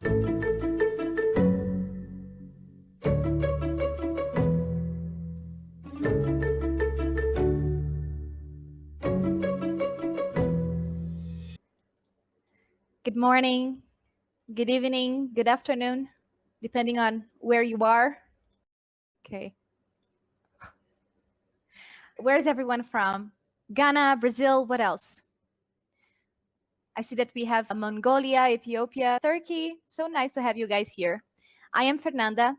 Good morning, good evening, good afternoon, depending on where you are. Okay. Where's everyone from? Ghana, Brazil, what else? I see that we have Mongolia, Ethiopia, Turkey. So nice to have you guys here. I am Fernanda,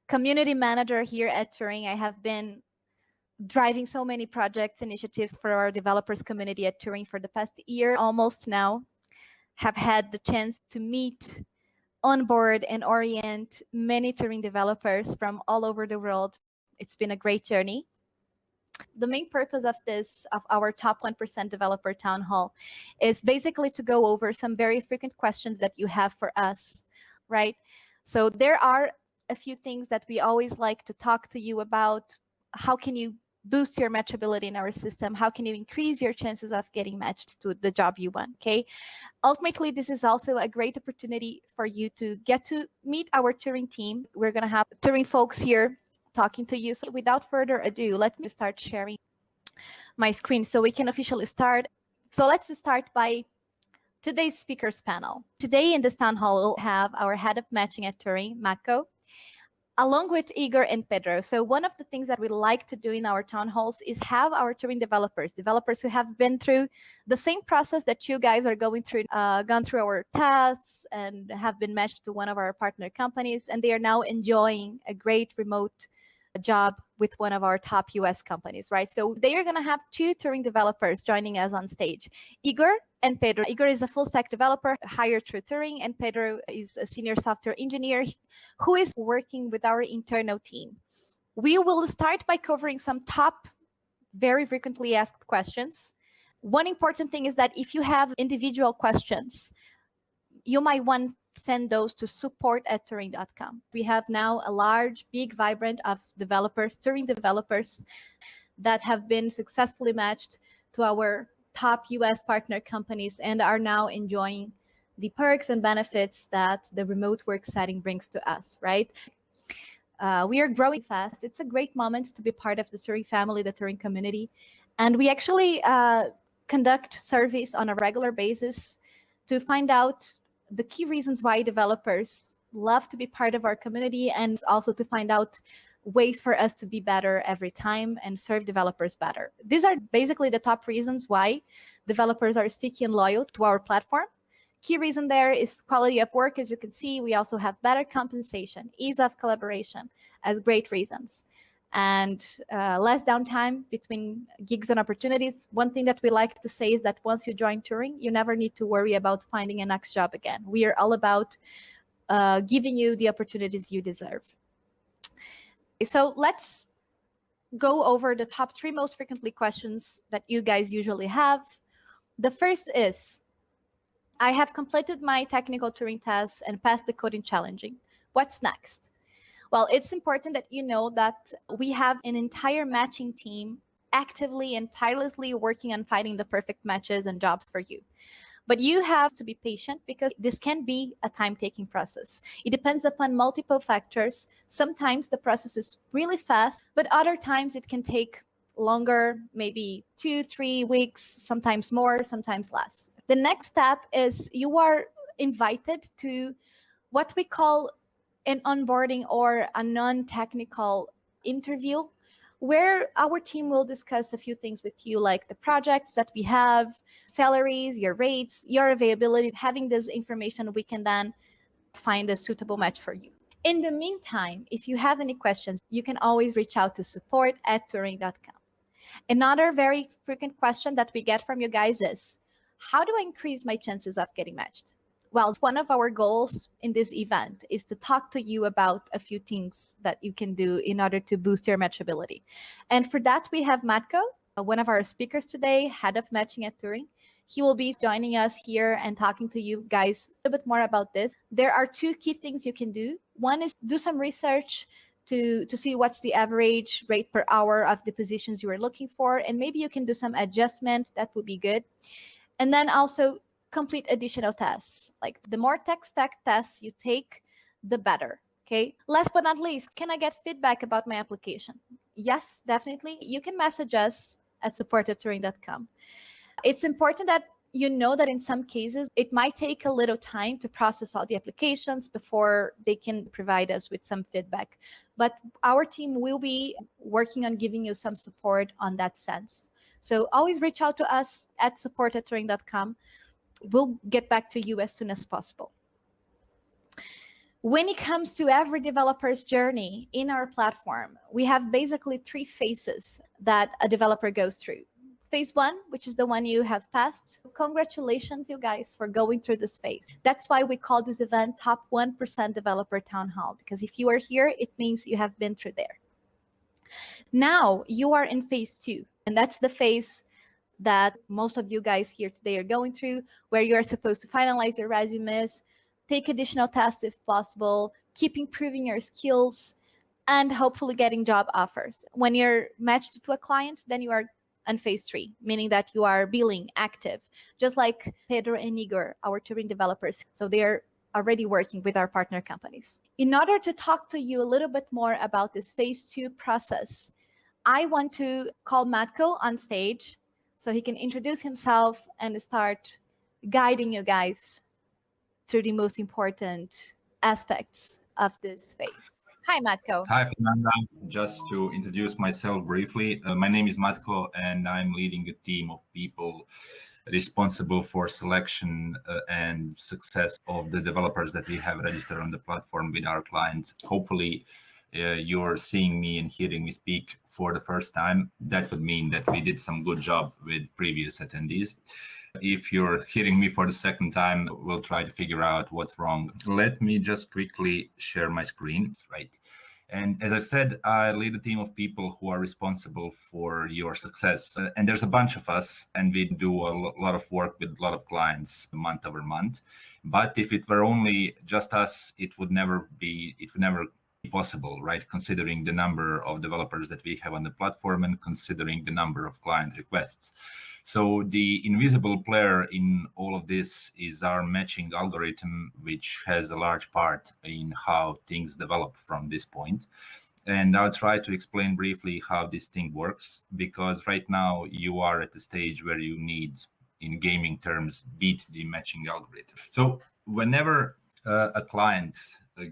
community manager here at Turing. I have been driving so many projects, initiatives for our developers community at Turing for the past year, almost now. Have had the chance to meet, onboard, and orient many Turing developers from all over the world. It's been a great journey. The main purpose of our top 1% developer town hall is basically to go over some very frequent questions that you have for us, right? So there are a few things that we always like to talk to you about. How can you boost your matchability in our system? How can you increase your chances of getting matched to the job you want, okay? Ultimately, this is also a great opportunity for you to get to meet our Turing team. We're going to have Turing folks here talking to you. So without further ado, let me start sharing my screen so we can officially start. So let's start by today's speakers panel. Today in this town hall, we'll have our head of matching at Turing, Matko, along with Igor and Pedro. So one of the things that we like to do in our town halls is have our Turing developers who have been through the same process that you guys are going through, gone through our tests and have been matched to one of our partner companies. And they are now enjoying a great remote job with one of our top US companies, right? So they are going to have two Turing developers joining us on stage, Igor and Pedro. Igor is a full stack developer hired through Turing, and Pedro is a senior software engineer who is working with our internal team. We will start by covering some top, very frequently asked questions. One important thing is that if you have individual questions, you might want send those to support@turing.com. We have now a large, big, vibrant of developers, Turing developers, that have been successfully matched to our top US partner companies and are now enjoying the perks and benefits that the remote work setting brings to us, right? We are growing fast. It's a great moment to be part of the Turing family, the Turing community. And we actually conduct surveys on a regular basis to find out the key reasons why developers love to be part of our community, and also to find out ways for us to be better every time and serve developers better. These are basically the top reasons why developers are sticky and loyal to our platform. Key reason there is quality of work. As you can see, we also have better compensation, ease of collaboration as great reasons, and less downtime between gigs and opportunities. One thing that we like to say is that once you join Turing, you never need to worry about finding a next job again. We are all about giving you the opportunities you deserve. So let's go over the top 3 most frequently questions that you guys usually have. The first is, I have completed my technical Turing tests and passed the coding challenging. What's next? Well, it's important that you know that we have an entire matching team actively and tirelessly working on finding the perfect matches and jobs for you. But you have to be patient because this can be a time-taking process. It depends upon multiple factors. Sometimes the process is really fast, but other times it can take longer, maybe 2-3 weeks, sometimes more, sometimes less. The next step is you are invited to what we call an onboarding or a non-technical interview, where our team will discuss a few things with you, like the projects that we have, salaries, your rates, your availability. Having this information, we can then find a suitable match for you. In the meantime, if you have any questions, you can always reach out to support@turing.com. Another very frequent question that we get from you guys is, how do I increase my chances of getting matched? Well, one of our goals in this event is to talk to you about a few things that you can do in order to boost your matchability. And for that, we have Matko, one of our speakers today, head of matching at Turing. He will be joining us here and talking to you guys a bit more about this. There are 2 key things you can do. One is do some research to see what's the average rate per hour of the positions you are looking for. And maybe you can do some adjustment. That would be good. And then also complete additional tests. Like the more tech stack tests you take, the better. Okay. Last but not least, can I get feedback about my application? Yes, definitely. You can message us at support@turing.com. It's important that you know that in some cases, it might take a little time to process all the applications before they can provide us with some feedback. But our team will be working on giving you some support on that sense. So always reach out to us at support@turing.com. We'll get back to you as soon as possible. When it comes to every developer's journey in our platform, we have basically 3 phases that a developer goes through. Phase 1, which is the one you have passed. Congratulations, you guys, for going through this phase. That's why we call this event Top 1% Developer Town Hall, because if you are here, it means you have been through there. Now you are in phase 2, and that's the phase that most of you guys here today are going through, where you are supposed to finalize your resumes, take additional tests if possible, keep improving your skills, and hopefully getting job offers. When you're matched to a client, then you are on phase 3, meaning that you are billing active, just like Pedro and Igor, our Turing developers. So they are already working with our partner companies. In order to talk to you a little bit more about this phase 2 process, I want to call Matko on stage so he can introduce himself and start guiding you guys through the most important aspects of this phase. Hi, Matko. Hi, Fernanda. Just to introduce myself briefly, my name is Matko, and I'm leading a team of people responsible for selection and success of the developers that we have registered on the platform with our clients. Hopefully, you're seeing me and hearing me speak for the first time. That would mean that we did some good job with previous attendees. If you're hearing me for the second time, we'll try to figure out what's wrong. Let me just quickly share my screen, right? And as I said, I lead a team of people who are responsible for your success. And there's a bunch of us, and we do a lot of work with a lot of clients month over month. But if it were only just us, it would never be possible, right? Considering the number of developers that we have on the platform and considering the number of client requests. So the invisible player in all of this is our matching algorithm, which has a large part in how things develop from this point. And I'll try to explain briefly how this thing works, because right now you are at the stage where you need, in gaming terms, beat the matching algorithm. So whenever a client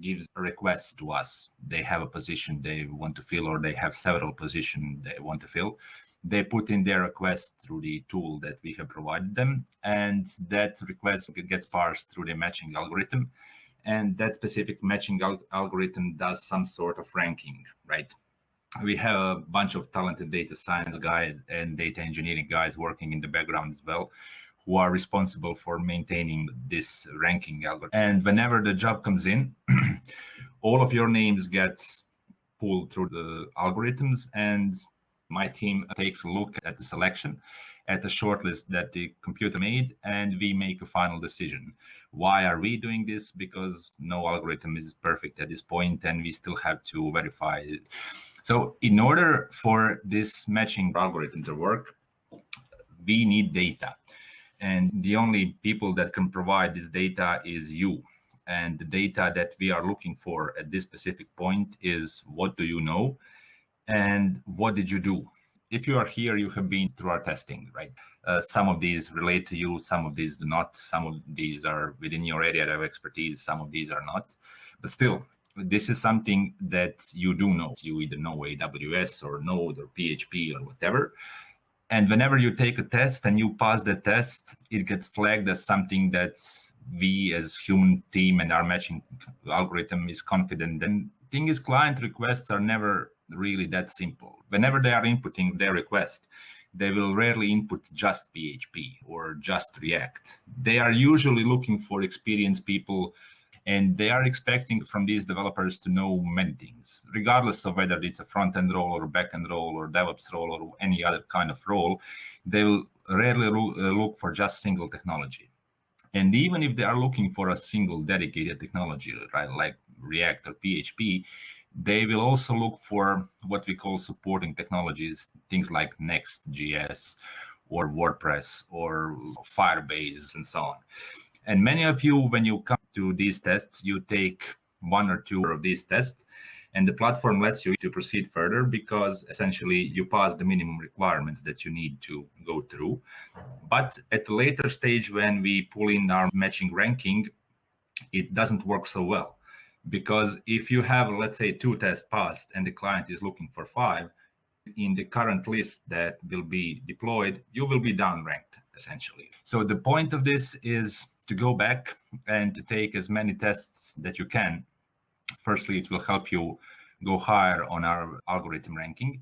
gives a request to us, they have a position they want to fill, or they have several positions they want to fill, they put in their request through the tool that we have provided them, and that request gets parsed through the matching algorithm, and that specific matching algorithm does some sort of ranking, right? We have a bunch of talented data science guys and data engineering guys working in the background as well, who are responsible for maintaining this ranking algorithm. And whenever the job comes in, all of your names get pulled through the algorithms, and my team takes a look at the selection, at the shortlist that the computer made, and we make a final decision. Why are we doing this? Because no algorithm is perfect at this point, and we still have to verify it. So in order for this matching algorithm to work, we need data. And the only people that can provide this data is you. And the data that we are looking for at this specific point is, what do you know? And what did you do? If you are here, you have been through our testing, right? Some of these relate to you, some of these do not. Some of these are within your area of expertise, some of these are not. But still, this is something that you do know. You either know AWS or Node or PHP or whatever. And whenever you take a test and you pass the test, it gets flagged as something that we as human team and our matching algorithm is confident. And the thing is, client requests are never really that simple. Whenever they are inputting their request, they will rarely input just PHP or just React. They are usually looking for experienced people, and they are expecting from these developers to know many things, regardless of whether it's a front-end role or a back-end role or DevOps role or any other kind of role. They will rarely look for just single technology. And even if they are looking for a single dedicated technology, right, like React or PHP, they will also look for what we call supporting technologies, things like Next.js or WordPress or Firebase and so on. And many of you, when you come to these tests, you take one or two of these tests, and the platform lets you to proceed further because essentially you pass the minimum requirements that you need to go through. But at a later stage, when we pull in our matching ranking, it doesn't work so well. Because if you have, let's say, 2 tests passed and the client is looking for 5, in the current list that will be deployed, you will be downranked, essentially. So the point of this is to go back and to take as many tests that you can. Firstly, it will help you go higher on our algorithm ranking.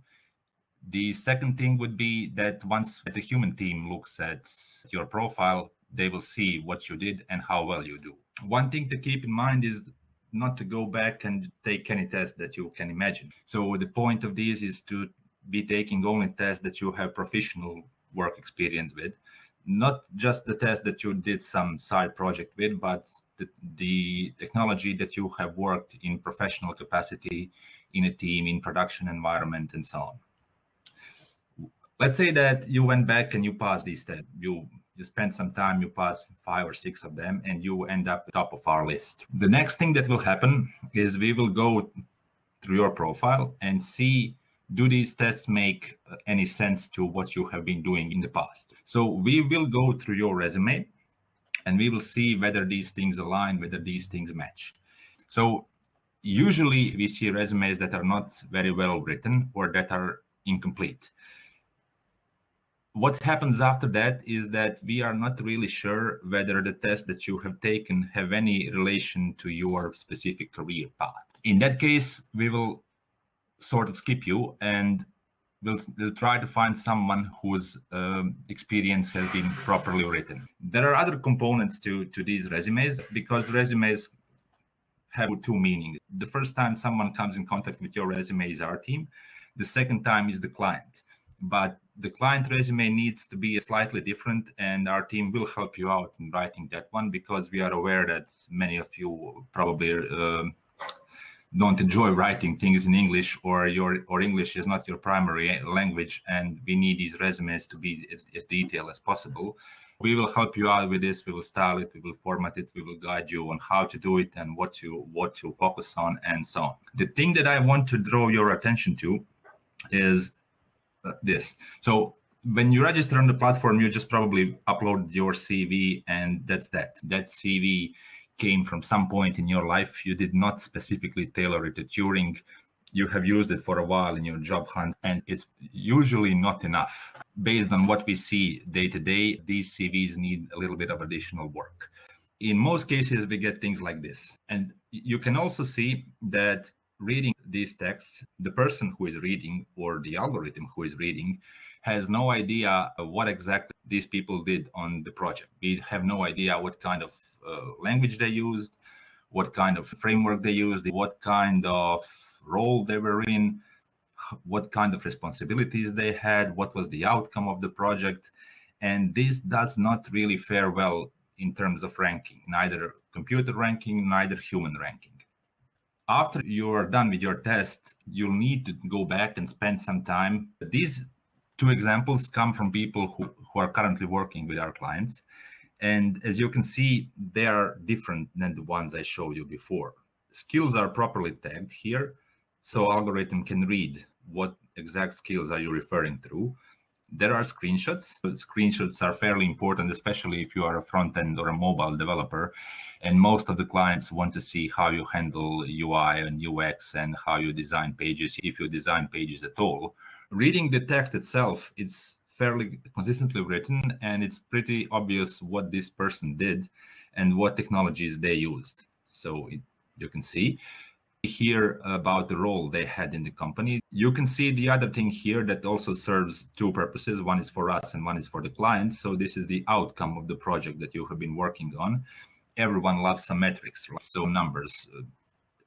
The second thing would be that once the human team looks at your profile, they will see what you did and how well you do. One thing to keep in mind is not to go back and take any test that you can imagine. So the point of this is to be taking only tests that you have professional work experience with, not just the test that you did some side project with, but the technology that you have worked in professional capacity, in a team, in production environment, and so on. Let's say that you went back and you passed these tests. You spend some time, you pass 5 or 6 of them, and you end up at the top of our list. The next thing that will happen is we will go through your profile and see, do these tests make any sense to what you have been doing in the past? So we will go through your resume and we will see whether these things align, whether these things match. So usually we see resumes that are not very well written or that are incomplete. What happens after that is that we are not really sure whether the tests that you have taken have any relation to your specific career path. In that case, we will sort of skip you and we'll try to find someone whose experience has been properly written. There are other components to these resumes because resumes have 2 meanings. The first time someone comes in contact with your resume is our team. The second time is the client. But the client resume needs to be slightly different, and our team will help you out in writing that one because we are aware that many of you probably don't enjoy writing things in English, or English is not your primary language, and we need these resumes to be as detailed as possible. We will help you out with this. We will style it, we will format it, we will guide you on how to do it and what to focus on and so on. The thing that I want to draw your attention to is this. So when you register on the platform, you just probably upload your CV and that's that. That CV came from some point in your life. You did not specifically tailor it to Turing. You have used it for a while in your job hunt, and it's usually not enough. Based on what we see day to day, these CVs need a little bit of additional work. In most cases, we get things like this. And you can also see that reading these texts, the person who is reading or the algorithm who is reading has no idea what exactly these people did on the project. We have no idea what kind of language they used, what kind of framework they used, what kind of role they were in, what kind of responsibilities they had, what was the outcome of the project. And this does not really fare well in terms of ranking, neither computer ranking, neither human ranking. After you're done with your test, you'll need to go back and spend some time. These 2 examples come from people who are currently working with our clients. And as you can see, they are different than the ones I showed you before. Skills are properly tagged here, so algorithm can read what exact skills are you referring to. There are screenshots. Screenshots are fairly important, especially if you are a front-end or a mobile developer. And most of the clients want to see how you handle UI and UX and how you design pages, if you design pages at all. Reading the text itself, it's fairly consistently written, and it's pretty obvious what this person did and what technologies they used. So you can see here about the role they had in the company. You can see the other thing here that also serves 2 purposes. One is for us and one is for the client. So this is the outcome of the project that you have been working on. Everyone loves some metrics, right? So numbers,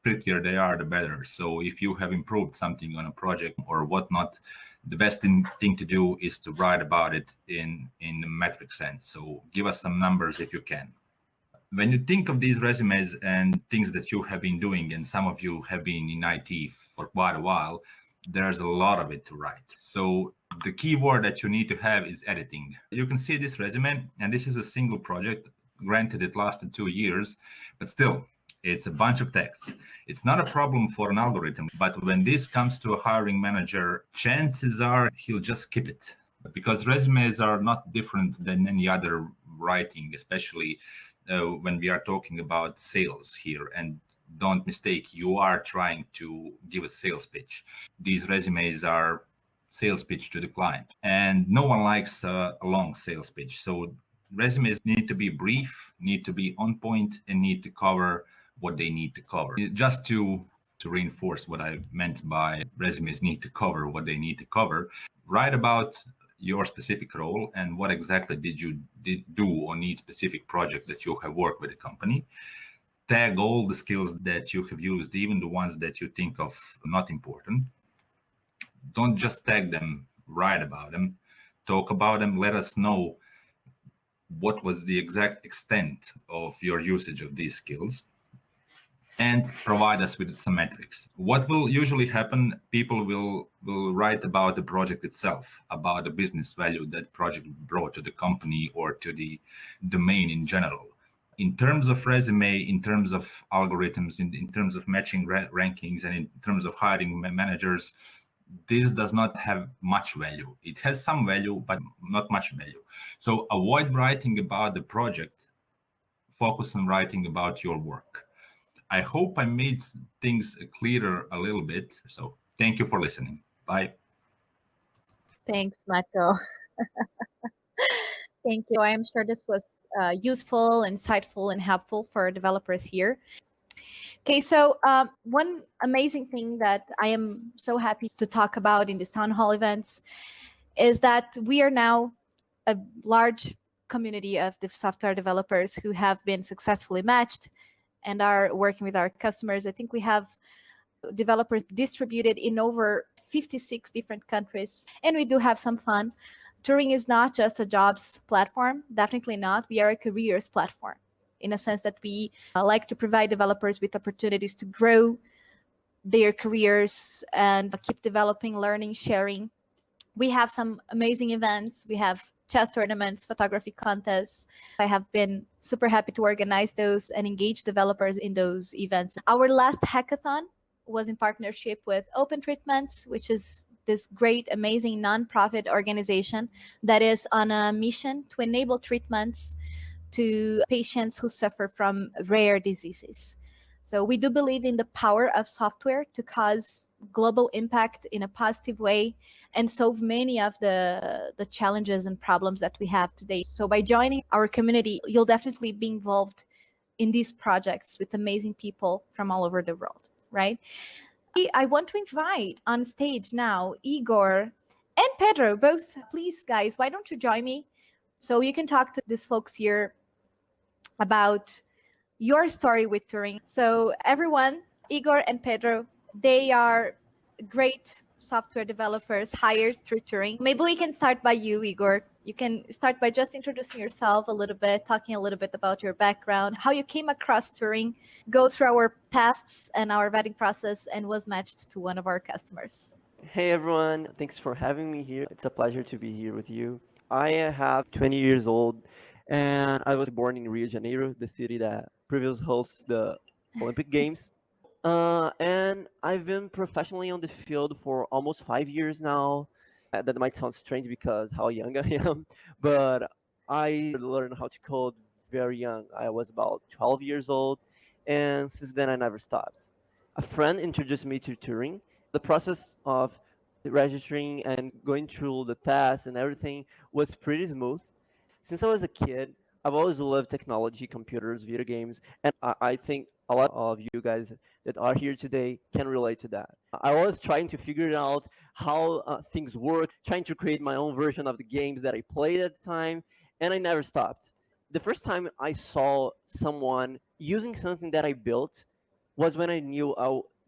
prettier they are, the better. So if you have improved something on a project or whatnot, the best thing to do is to write about it in the metric sense. So give us some numbers if you can. When you think of these resumes and things that you have been doing, and some of you have been in IT for quite a while, there's a lot of it to write. So The key word that you need to have is editing. You can see this resume, and this is a single project. Granted, it lasted 2 years, but still, it's a bunch of text. It's not a problem for an algorithm, but when this comes to a hiring manager, chances are he'll just skip it, because resumes are not different than any other writing, especially when we are talking about sales here. And don't mistake, you are trying to give a sales pitch. These resumes are sales pitch to the client, and no one likes a long sales pitch. So resumes need to be brief, need to be on point, and need to cover what they need to cover. Just to reinforce what I meant by resumes need to cover what they need to cover, write about your specific role and what exactly did you do on each specific project that you have worked with the company. Tag all the skills that you have used, even the ones that you think of not important. Don't just tag them, write about them, talk about them, let us know what was the exact extent of your usage of these skills, and provide us with some metrics. What will usually happen, people will write about the project itself, about the business value that project brought to the company or to the domain in general. In terms of resume, in terms of algorithms, in terms of matching rankings, and in terms of hiring managers, this does not have much value. It has some value, but not much value. So avoid writing about the project, focus on writing about your work. I hope I made things clearer a little bit. So thank you for listening. Bye. Thanks, Matko. Thank you. I am sure this was useful, insightful, and helpful for developers here. Okay, so one amazing thing that I am so happy to talk about in these town hall events is that we are now a large community of the software developers who have been successfully matched and are working with our customers. I think we have developers distributed in over 56 different countries, and we do have some fun. Turing is not just a jobs platform, definitely not. We are a careers platform in a sense that we like to provide developers with opportunities to grow their careers and keep developing, learning, sharing. We have some amazing events. We have chess tournaments, photography contests. I have been super happy to organize those and engage developers in those events. Our last hackathon was in partnership with Open Treatments, which is this great, amazing nonprofit organization that is on a mission to enable treatments to patients who suffer from rare diseases. So we do believe in the power of software to cause global impact in a positive way and solve many of the challenges and problems that we have today. So by joining our community, you'll definitely be involved in these projects with amazing people from all over the world, right? I want to invite on stage now Igor and Pedro, both. Please, guys, why don't you join me so you can talk to these folks here about your story with Turing. So everyone, Igor and Pedro, they are great software developers hired through Turing. Maybe we can start by you, Igor. You can start by just introducing yourself a little bit, talking a little bit about your background, how you came across Turing, go through our tests and our vetting process, and was matched to one of our customers. Hey everyone, thanks for having me here. It's a pleasure to be here with you. I have 20 years old and I was born in Rio de Janeiro, the city that previously hosts the Olympic Games. And I've been professionally on the field for almost 5 years now. That might sound strange because how young I am, but I learned how to code very young. I was about 12 years old, and since then I never stopped. A friend introduced me to Turing. The process of registering and going through the tests and everything was pretty smooth. Since I was a kid, I've always loved technology, computers, video games, and I think a lot of you guys that are here today can relate to that. I was trying to figure out how things work, trying to create my own version of the games that I played at the time, and I never stopped. The first time I saw someone using something that I built was when I knew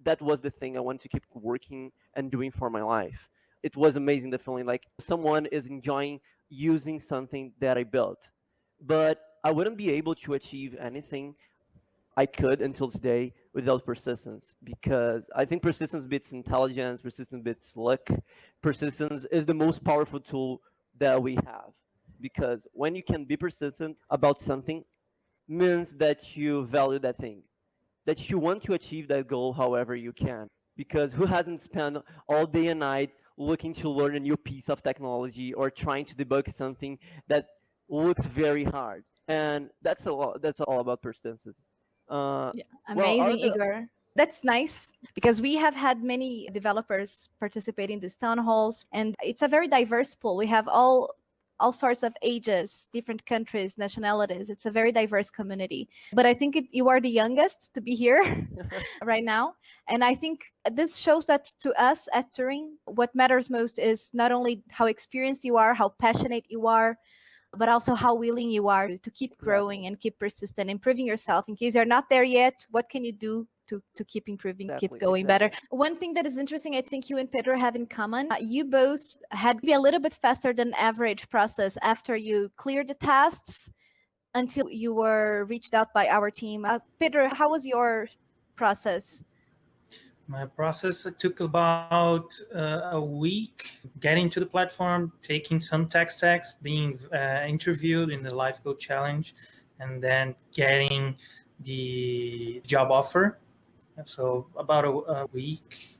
that was the thing I wanted to keep working and doing for my life. It was amazing, the feeling like someone is enjoying using something that I built. But I wouldn't be able to achieve anything I could until today without persistence, because I think persistence beats intelligence, persistence beats luck. Persistence is the most powerful tool that we have, because when you can be persistent about something, means that you value that thing, that you want to achieve that goal however you can. Because who hasn't spent all day and night looking to learn a new piece of technology or trying to debug something that looks very hard? And that's a lot. That's all about persistence. Uh, Yeah, well, are amazing, the Igor. That's nice because we have had many developers participate in these town halls, and it's a very diverse pool. We have all sorts of ages, different countries, nationalities. It's a very diverse community. But I think you are the youngest to be here right now, and I think this shows that to us at Turing, what matters most is not only how experienced you are, how passionate you are, but also how willing you are to keep exactly, growing and keep persistent, improving yourself. In case you're not there yet, what can you do to keep improving, keep exactly, going better? exactly. One thing that is interesting, I think you and Pedro have in common, you both had maybe a little bit faster than average process after you cleared the tasks until you were reached out by our team. Pedro, how was your process? My process took about a week getting to the platform, taking some tech stacks, being interviewed in the Life Code Challenge, and then getting the job offer. So about a week,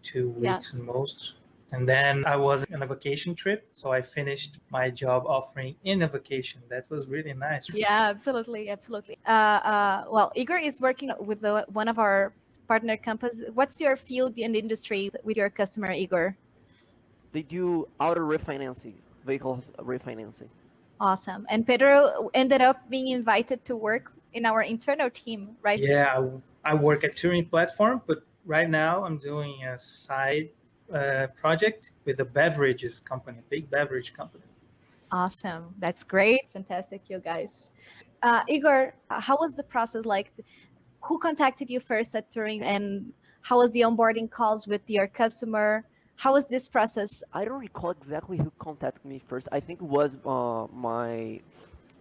2 weeks at Yes. most. And then I was on a vacation trip, so I finished my job offering in a vacation. That was really nice. Yeah, absolutely, absolutely. Well, Igor is working with one of our partner companies. What's your field in the industry with your customer, Igor? They do auto refinancing, vehicles refinancing. Awesome. And Pedro ended up being invited to work in our internal team, right? Yeah, I work at Turing platform, but right now I'm doing a side project with a beverages company, big beverage company. Awesome. That's great. Fantastic, you guys. Igor, how was the process like? Who contacted you first at Turing, and how was the onboarding calls with your customer? How was this process? I don't recall exactly who contacted me first. I think it was my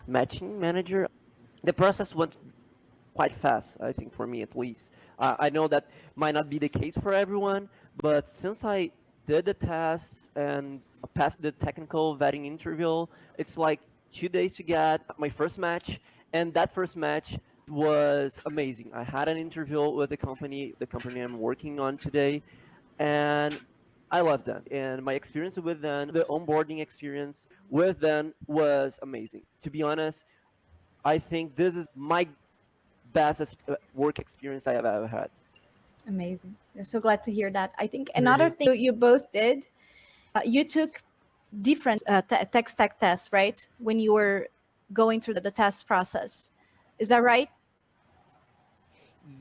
matching manager. The process went quite fast, I think, for me at least. I know that might not be the case for everyone, but since I did the tests and passed the technical vetting interview, it's like 2 days to get my first match, and that first match was amazing. I had an interview with the company I'm working on today, and I love them. And my experience with them, the onboarding experience with them was amazing. To be honest, I think this is my best work experience I have ever had. Amazing. We're so glad to hear that. I think another Really? thing you both did, you took different tech stack tests, right? When you were going through the test process. Is that right?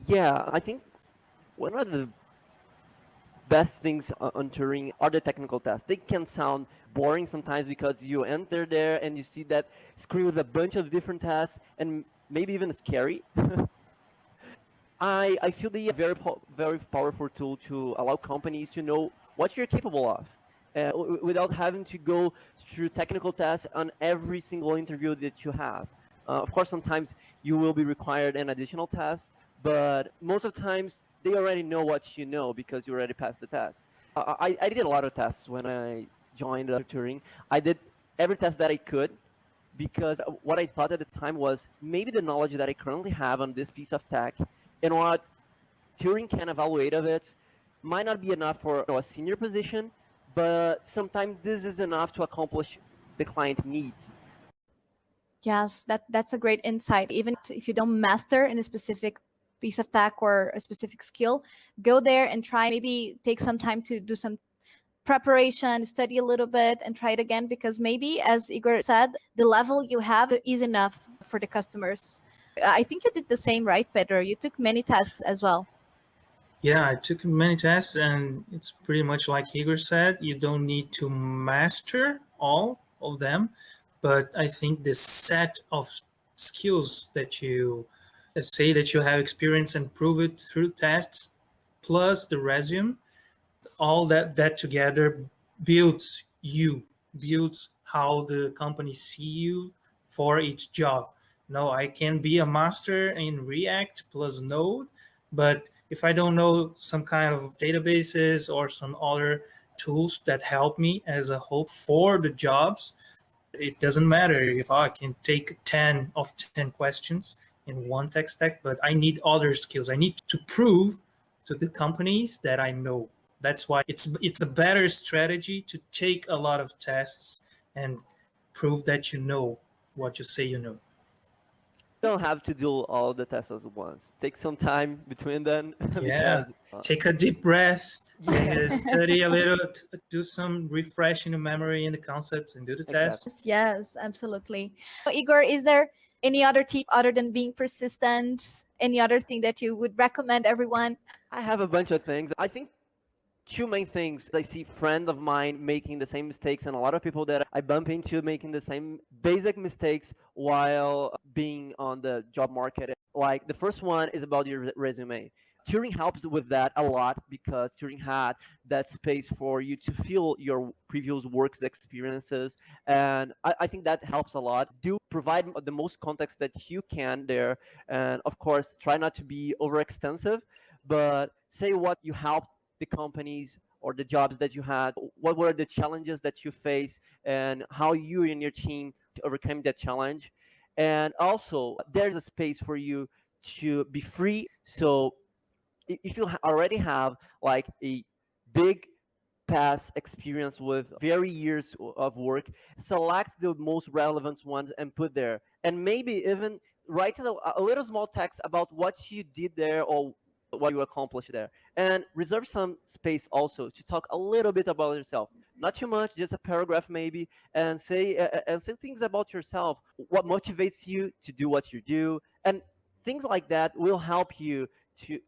Yeah, I think one of the best things on Turing are the technical tests. They can sound boring sometimes because you enter there and you see that screen with a bunch of different tests and maybe even scary. I feel they are very powerful tool to allow companies to know what you're capable of, without having to go through technical tests on every single interview that you have. Of course, sometimes you will be required an additional test, but most of the times they already know what you know because you already passed the test. I did a lot of tests when I joined Turing. I did every test that I could because what I thought at the time was maybe the knowledge that I currently have on this piece of tech and what Turing can evaluate of it might not be enough for a senior position, but sometimes this is enough to accomplish the client needs. Yes, that's a great insight. Even if you don't master in a specific piece of tech or a specific skill, go there and try. Maybe take some time to do some preparation, study a little bit, and try it again. Because maybe, as Igor said, the level you have is enough for the customers. I think you did the same, right, Pedro? You took many tests as well. Yeah, I took many tests, and it's pretty much like Igor said. You don't need to master all of them, but I think the set of skills that you say that you have experience and prove it through tests, plus the resume, all that together builds you, builds how the company see you for each job. No, I can be a master in React plus Node, But if I don't know some kind of databases or some other tools that help me as a whole for the jobs, it doesn't matter if I can take 10 of 10 questions in one tech stack, but I need other skills. I need to prove to the companies that I know. That's why it's a better strategy to take a lot of tests and prove that you know what you say you know. You don't have to do all the tests at once. Take some time between them Yeah, because take a deep breath, yeah, study a little, do some refreshing the memory and the concepts, and do the exactly. test. Yes, absolutely. So, Igor, is there any other tip other than being persistent? Any other thing that you would recommend everyone? I have a bunch of things. I think two main things. I see friends of mine making the same mistakes, and a lot of people that I bump into making the same basic mistakes while being on the job market. Like the first one is about your resume. Turing helps with that a lot because Turing had that space for you to feel your previous works experiences, and I think that helps a lot. Do provide the most context that you can there, and of course, try not to be overextensive, but say what you helped the companies or the jobs that you had, what were the challenges that you faced, and how you and your team overcame that challenge. And also, there's a space for you to be free. So if you already have like a big past experience with very years of work, select the most relevant ones and put there. And maybe even write a little small text about what you did there or what you accomplished there. And reserve some space also to talk a little bit about yourself. Not too much, just a paragraph maybe, and say things about yourself. What motivates you to do what you do, and things like that will help you to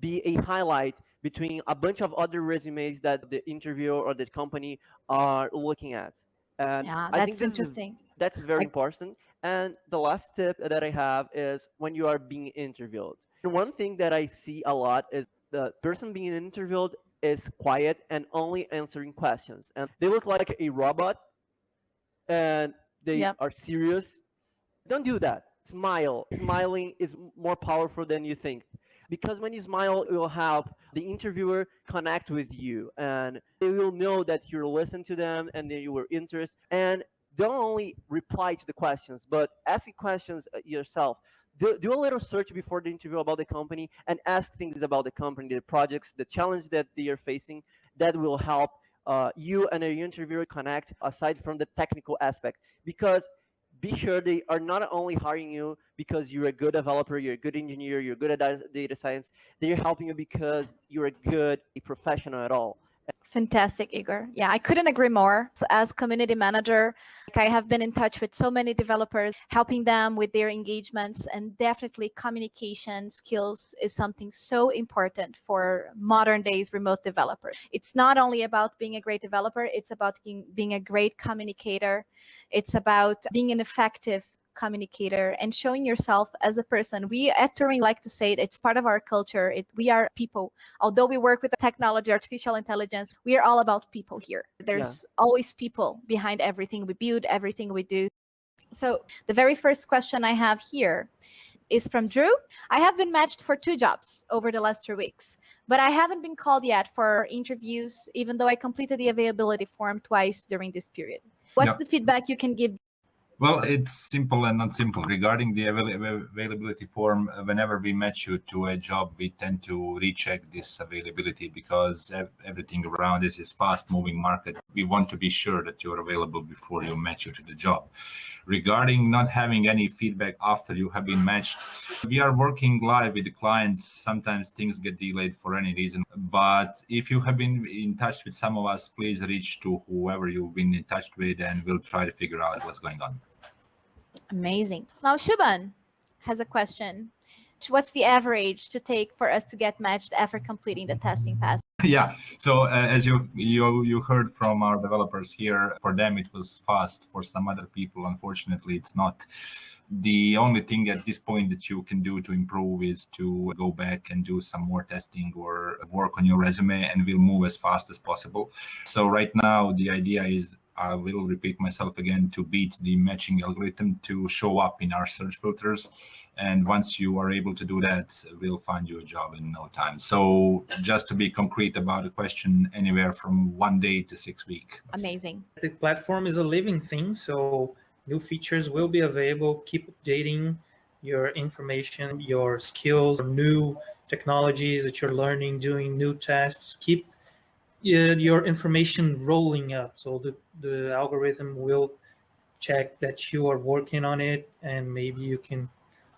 be a highlight between a bunch of other resumes that the interviewer or the company are looking at. And Yeah, I think that's interesting. that's very Like, important. And the last tip that I have is when you are being interviewed. And one thing that I see a lot is the person being interviewed is quiet and only answering questions. And they look like a robot and they yeah, are serious. Don't do that. Smile. Smiling is more powerful than you think. Because when you smile, it will help the interviewer connect with you and they will know that you listen to them and that you were interested. And don't only reply to the questions, but ask the questions yourself. Do a little search before the interview about the company and ask things about the company, the projects, the challenge that they are facing. That will help you and the interviewer connect aside from the technical aspect. Because be sure they are not only hiring you because you're a good developer, you're a good engineer, you're good at data science. They're helping you because you're a good a professional at all. fantastic, Igor. Yeah, I couldn't agree more. So as community manager, like I have been in touch with so many developers, helping them with their engagements, and definitely communication skills is something so important for modern days remote developers. It's not only about being a great developer, it's about being a great communicator. It's about being an effective communicator and showing yourself as a person. We at Turing like to say it's part of our culture. We are people. Although we work with technology, artificial intelligence, we are all about people here. There's always people behind everything we build, everything we do. So the very first question I have here is from Drew. I have been matched for 2 jobs over the last 3 weeks, but I haven't been called yet for interviews, even though I completed the availability form twice during this period. What's the feedback you can give? Well, it's simple and not simple. Regarding the availability form, whenever we match you to a job, we tend to recheck this availability because everything around this is fast-moving market. We want to be sure that you're available before you match you to the job. Regarding not having any feedback after you have been matched, we are working live with the clients. Sometimes things get delayed for any reason. But if you have been in touch with some of us, please reach to whoever you've been in touch with and we'll try to figure out what's going on. Amazing. Now, Shubhan has a question. What's the average to take for us to get matched after completing the testing pass? Yeah. So as you heard from our developers here, for them it was fast. For some other people, unfortunately, it's not. The only thing at this point that you can do to improve is to go back and do some more testing or work on your resume, and we'll move as fast as possible. So right now, the idea is I will repeat myself again, to beat the matching algorithm, to show up in our search filters. And once you are able to do that, we'll find you a job in no time. So just to be concrete about the question, anywhere from 1 day to 6 weeks. Amazing. The platform is a living thing, so new features will be available. Keep updating your information, your skills, new technologies that you're learning, doing new tests. Keep your information rolling up, so the algorithm will check that you are working on it, and maybe you can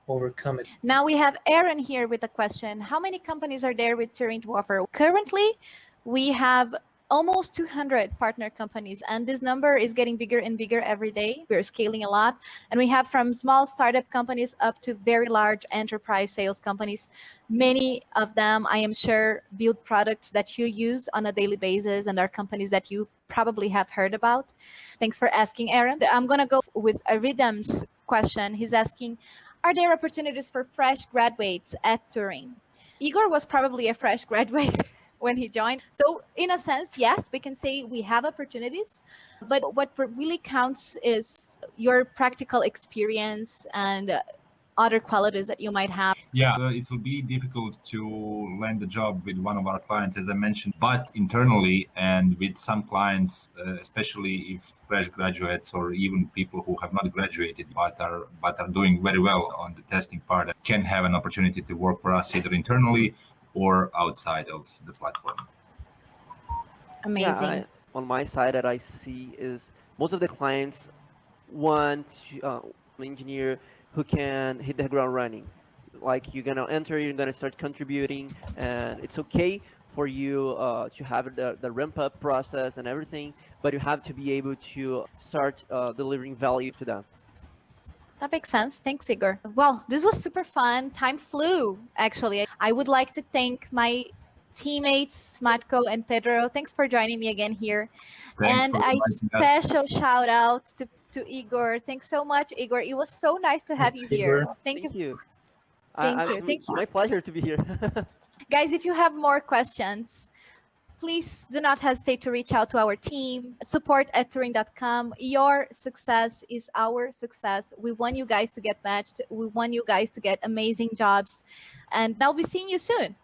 overcome it. Now we have Aaron here with a question. How many companies are there with Turing to offer? Currently, we have almost 200 partner companies, and this number is getting bigger and bigger every day. We're scaling a lot, and we have from small startup companies up to very large enterprise sales companies. Many of them, I am sure, build products that you use on a daily basis and are companies that you probably have heard about. Thanks for asking, Aaron. I'm going to go with Aridam's question. He's asking, are there opportunities for fresh graduates at Turing? Igor was probably a fresh graduate when he joined. So in a sense, yes, we can say we have opportunities, but what really counts is your practical experience and other qualities that you might have. Yeah, it will be difficult to land a job with one of our clients, as I mentioned, but internally and with some clients, especially if fresh graduates or even people who have not graduated but are doing very well on the testing part, can have an opportunity to work for us either internally or outside of the platform. Amazing. Yeah, on my side, that I see is most of the clients want an engineer who can hit the ground running. Like, you're gonna enter, you're gonna start contributing, and it's okay for you to have the ramp up process and everything, but you have to be able to start delivering value to them. That makes sense. Thanks, Igor. Well, this was super fun. Time flew, actually. I would like to thank my teammates, Matko and Pedro. Thanks for joining me again here. Thanks And for a inviting us. special shout out to Igor. Thanks so much, Igor. It was so nice to have you Thanks, here. Igor. Thank you. Thank you. Thank you. Thank It's you. my pleasure to be here. Guys, if you have more questions, please do not hesitate to reach out to our team, support@turing.com. Your success is our success. We want you guys to get matched. We want you guys to get amazing jobs. And I'll be seeing you soon.